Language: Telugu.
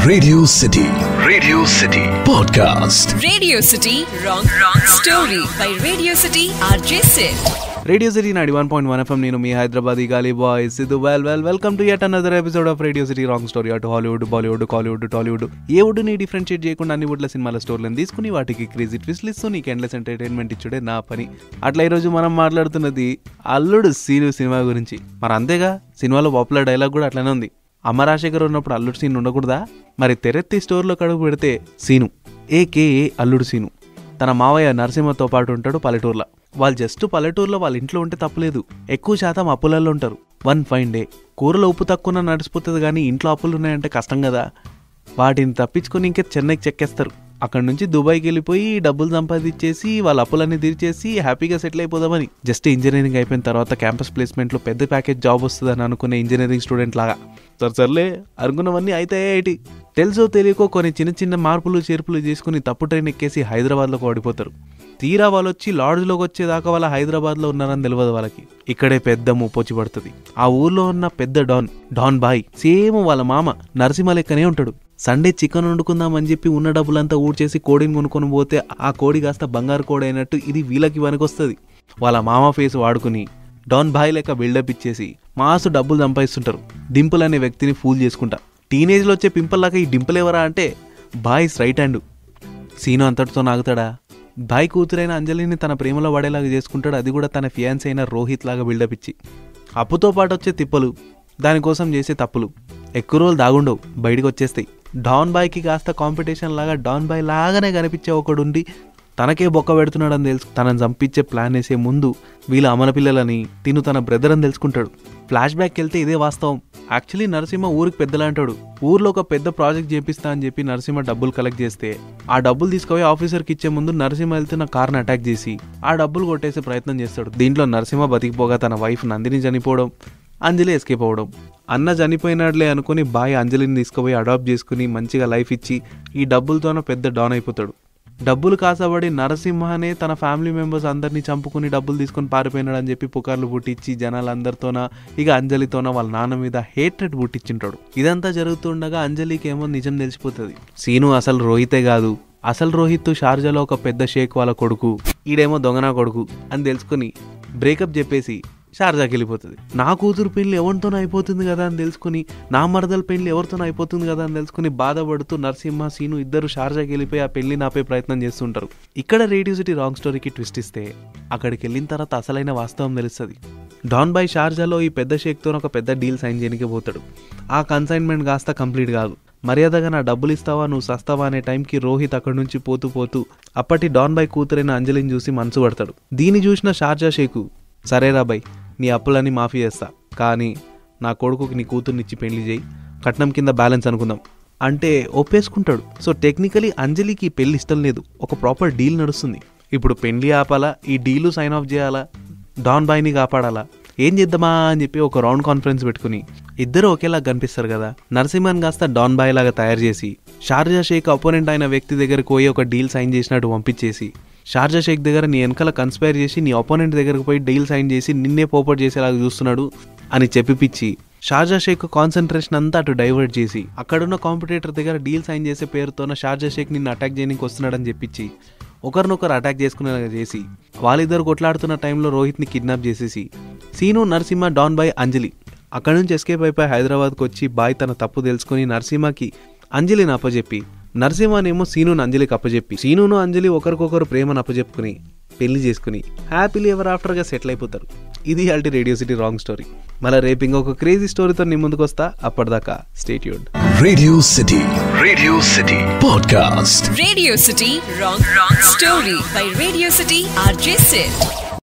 Radio City Podcast. Radio City Wrong Story by Radio City RJ Sid. Radio city 91.1 FM. నేను మీ హైదరాబాదీ గాలి boy Siddhu. Welcome to yet another episode of radio city wrong story. అటు హాలీవుడ్, బాలీవుడ్, కాలీవుడ్, టాలీవుడ్, ఏ వుడ్ని డిఫరెన్షియేట్ చేయకుండా అన్ని వుడ్ల సినిమాల స్టోరీలను తీసుకుని వాటికి క్రేజీ ట్విస్ట్లు ఇస్తూ నీకు ఎండ్లెస్ ఎంటర్టైన్మెంట్ ఇచ్చుడే నా పని. అట్లా ఈరోజు మనం మాట్లాడుతున్నది అల్లుడు సీను సినిమా గురించి. మరి అంతేగా, సినిమాలో పాపులర్ డైలాగ్ కూడా అట్లనే ఉంది. అమ్మ రాజశేఖర్ ఉన్నప్పుడు అల్లుడు సీన్ ఉండకూడదా? మరి తెరెత్తి స్టోర్లో కడుగు పెడితే సీను ఏకేఏ అల్లుడు సీను తన మావయ్య నరసింహతో పాటు ఉంటాడు పల్లెటూరులో. వాళ్ళు జస్ట్ పల్లెటూరులో వాళ్ళ ఇంట్లో ఉంటే తప్పలేదు, ఎక్కువ శాతం అప్పులలో ఉంటారు. వన్ ఫైన్ డే కూరలో ఉప్పు తక్కువ నడిచిపోతుంది, కానీ ఇంట్లో అప్పులు ఉన్నాయంటే కష్టం కదా. వాటిని తప్పించుకొని ఇంకా చెన్నైకి చెక్కేస్తారు. అక్కడ నుంచి దుబాయ్కి వెళ్ళిపోయి డబ్బులు సంపాదించేసి వాళ్ళ అప్పులన్నీ తీర్చేసి హ్యాపీగా సెటిల్ అయిపోదామని. జస్ట్ ఇంజనీరింగ్ అయిపోయిన తర్వాత క్యాంపస్ ప్లేస్మెంట్లో పెద్ద ప్యాకేజ్ జాబ్ వస్తుందని అనుకునే ఇంజనీరింగ్ స్టూడెంట్ లాగా సర్లే అనుకున్నవన్నీ అయితే ఏంటి, తెలుసో తెలియకో కొన్ని చిన్న చిన్న మార్పులు చేర్పులు చేసుకుని తప్పు ట్రైన్ ఎక్కేసి హైదరాబాద్లోకి ఓడిపోతారు. తీరా వాళ్ళు వచ్చి లాడ్జ్లోకి వచ్చేదాకా వాళ్ళ హైదరాబాద్లో ఉన్నారని తెలియదు వాళ్ళకి. ఇక్కడే పెద్ద ముప్పొచ్చి పడుతుంది. ఆ ఊర్లో ఉన్న పెద్ద డాన్ బాయ్ సేమ్ వాళ్ళ మామ నరసింహ లెక్కనే ఉంటాడు. సండే చికెన్ వండుకుందామని చెప్పి ఉన్న డబ్బులంతా ఊడ్చేసి కోడిని కొనుక్కొని పోతే ఆ కోడి కాస్త బంగారు కోడి అయినట్టు ఇది వీళ్ళకి వనకొస్తుంది. వాళ్ళ మామ ఫేస్ వాడుకుని డాన్ బాయ్ లెక్క బిల్డప్ ఇచ్చేసి మాసు డబ్బులు సంపాదిస్తుంటారు. డింపుల్ అనే వ్యక్తిని ఫూల్ చేసుకుంటా. టీనేజ్లో వచ్చే పింపుల్ లాగా ఈ డింపుల్ ఎవరా అంటే బాయ్స్ రైట్ హ్యాండ్. సీను అంతటితో నాగుతాడా? బాయ్ కూతురైన అంజలిని తన ప్రేమలో పడేలాగా చేసుకుంటాడు, అది కూడా తన ఫియాన్స్ అయిన రోహిత్ లాగా బిల్డప్ ఇచ్చి. అప్పుతో పాటు వచ్చే తిప్పలు, దానికోసం చేసే తప్పులు ఎక్కువ రోజులు దాగుండవు, బయటకు వచ్చేస్తాయి. డాన్ బాయ్కి కాస్త కాంపిటీషన్ లాగా డాన్ బాయ్ లాగానే కనిపించే ఒకడు ఉండి తనకే బొక్క పెడుతున్నాడని తెలుసు. తనని చంపించే ప్లాన్ వేసే ముందు వీళ్ళ అమన పిల్లలని తిను తన బ్రదర్ అని తెలుసుకుంటాడు. ఫ్లాష్ బ్యాక్కి వెళ్తే ఇదే వాస్తవం. యాక్చువల్లీ నరసింహ ఊరికి పెద్దలాంటాడు. ఊర్లో ఒక పెద్ద ప్రాజెక్ట్ చేపిస్తా అని చెప్పి నరసింహ డబ్బులు కలెక్ట్ చేస్తే ఆ డబ్బులు తీసుకుపోయి ఆఫీసర్కి ఇచ్చే ముందు నరసింహ వెళ్తున్న కార్ని అటాక్ చేసి ఆ డబ్బులు కొట్టేసే ప్రయత్నం చేస్తాడు. దీంట్లో నరసింహ బతికిపోగా తన వైఫ్ నందిని చనిపోవడం, అంజలి ఎస్కేప్ అవ్వడం. అన్న చనిపోయినాడులే అనుకుని బాయ్ అంజలిని తీసుకుపోయి అడాప్ట్ చేసుకుని మంచిగా లైఫ్ ఇచ్చి ఈ డబ్బులతోనే పెద్ద డాన్ అయిపోతాడు. డబ్బులు కాసబడి నరసింహనే తన ఫ్యామిలీ మెంబర్స్ అందరినీ చంపుకుని డబ్బులు తీసుకొని పారిపోయినాడు అని చెప్పి పుకార్లు పుట్టించి జనాలందరితోన ఇక అంజలితోన వాళ్ళ నాన్న మీద హేట్రెడ్ పుట్టించుంటాడు. ఇదంతా జరుగుతుండగా అంజలికి ఏమో నిజం తెలిసిపోతుంది. సీను అసలు రోహితే కాదు, అసలు రోహిత్ షార్జాలో ఒక పెద్ద షేక్ వాళ్ళ కొడుకు, ఈడేమో దొంగనా కొడుకు అని తెలుసుకుని బ్రేకప్ చెప్పేసి షార్జాకి వెళ్ళిపోతుంది. నా కూతురు పెళ్లి ఎవరితోనో అయిపోతుంది కదా అని తెలుసుకుని, నా మరదల పెళ్లి ఎవరితోనో అయిపోతుంది కదా అని తెలుసుకుని బాధపడుతూ నరసింహ సీను ఇద్దరు షార్జాకి వెళ్ళిపోయి ఆ పెళ్లిని ఆపే ప్రయత్నం చేస్తుంటారు. ఇక్కడ రేడియో సిటీ రాంగ్ స్టోరీకి ట్విస్ట్ ఇస్తే అక్కడికి వెళ్ళిన తర్వాత అసలైన వాస్తవం తెలుస్తుంది. డాన్ బాయ్ షార్జాలో ఈ పెద్ద షేక్తో ఒక పెద్ద డీల్ సైన్ చేయడానికి పోతాడు. ఆ కన్సైన్మెంట్ కాస్త కంప్లీట్ కాదు. మర్యాదగా నా డబ్బులు ఇస్తావా నువ్వు సస్తావా అనే టైంకి రోహిత్ అక్కడి నుంచి పోతూ అప్పటి డాన్ బాయ్ కూతురైన అంజలిని చూసి మనసు పడతాడు. దీన్ని చూసిన షార్జా షేకు, సరేరా బాయ్ నీ అప్పులన్నీ మాఫీ చేస్తా, కానీ నా కొడుకుకి నీ కూతుర్నిచ్చి పెళ్లి చేయి, కట్నం కింద బ్యాలెన్స్ అనుకుందాం అంటే ఒప్పేసుకుంటాడు. సో టెక్నికలీ అంజలికి పెళ్లి ఇష్టం లేదు, ఒక ప్రాపర్ డీల్ నడుస్తుంది. ఇప్పుడు పెళ్లి ఆపాలా, ఈ డీలు సైన్ ఆఫ్ చేయాలా, డాన్ బాయ్ని కాపాడాలా, ఏం చేద్దామా అని చెప్పి ఒక రౌండ్ కాన్ఫరెన్స్ పెట్టుకుని ఇద్దరు ఒకేలాగా కనిపిస్తారు కదా. నరసింహన్ కాస్త డాన్ బాయ్ లాగా తయారు చేసి షార్జా షేక్ అపోనెంట్ అయిన వ్యక్తి దగ్గరకు పోయి ఒక డీల్ సైన్ చేసినట్టు పంపించేసి షార్జా షేక్ దగ్గర నీ వెనకాల కన్స్పైర్ చేసి నీ అపోనెంట్ దగ్గరకు పోయి డీల్ సైన్ చేసి నిన్నే పోపట్ చేసేలాగా చూస్తున్నాడు అని చెప్పిపిచ్చి షార్జా షేక్ కాన్సన్ట్రేషన్ అంతా అటు డైవర్ట్ చేసి అక్కడున్న కాంపిటేటర్ దగ్గర డీల్ సైన్ చేసే పేరుతోన షార్జా షేక్ నిన్ను అటాక్ చేయడానికి వస్తున్నాడని చెప్పించి ఒకరినొకరు అటాక్ చేసుకునేలాగా చేసి వాళ్ళిద్దరు కొట్లాడుతున్న టైంలో రోహిత్ని కిడ్నాప్ చేసేసి సీను, నరసింహ, డాన్ బాయ్, అంజలి అక్కడి నుంచి ఎస్కేప్ అయిపోయి హైదరాబాద్కి వచ్చి బాయ్ తన తప్పు తెలుసుకుని నరసింహకి అంజలిని అప్పచెప్పి నరసింహనేమో సీనును అంజలికి అప్పచెప్పి సీనును అంజలి ఒకరికొకరు ప్రేమను అప్పచెప్పుకుని పెళ్లి చేసుకుని హ్యాపీలీ ఎవర్ ఆఫ్టర్గా సెటిల్ అయిపోతారు. ఇది అల్టి రేడియో సిటీ రాంగ్ స్టోరీ. మళ్ళీ రేపు ఇంకొక క్రేజీ స్టోరీతో నీ ముందుకు వస్తా. అప్పటిదాకా stay tuned. Radio City Podcast. Radio City Wrong Story by Radio City RJ Sid.